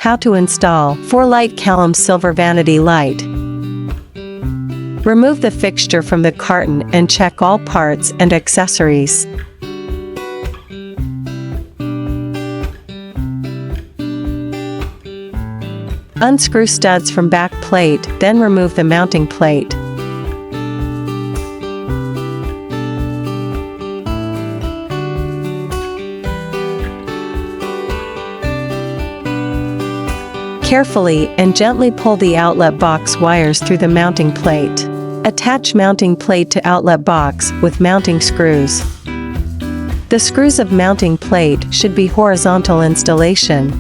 How to install 4-light Callum silver vanity light. Remove the fixture from the carton and check all parts and accessories. Unscrew studs from back plate, then remove the mounting plate. Carefully and gently pull the outlet box wires through the mounting plate. Attach mounting plate to outlet box with mounting screws. The screws of mounting plate should be horizontal installation.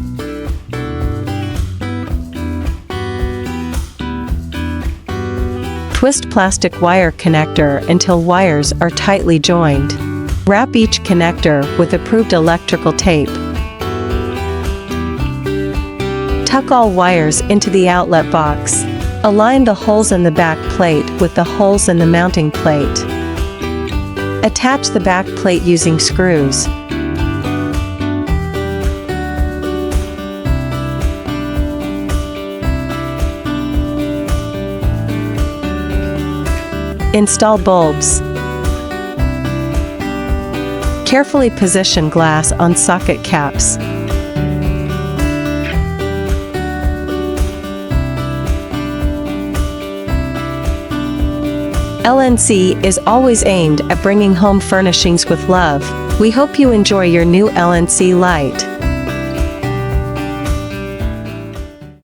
Twist plastic wire connector until wires are tightly joined. Wrap each connector with approved electrical tape. Tuck all wires into the outlet box. Align the holes in the back plate with the holes in the mounting plate. Attach the back plate using screws. Install bulbs. Carefully position glass on socket caps. LNC is always aimed at bringing home furnishings with love. We hope you enjoy your new LNC light.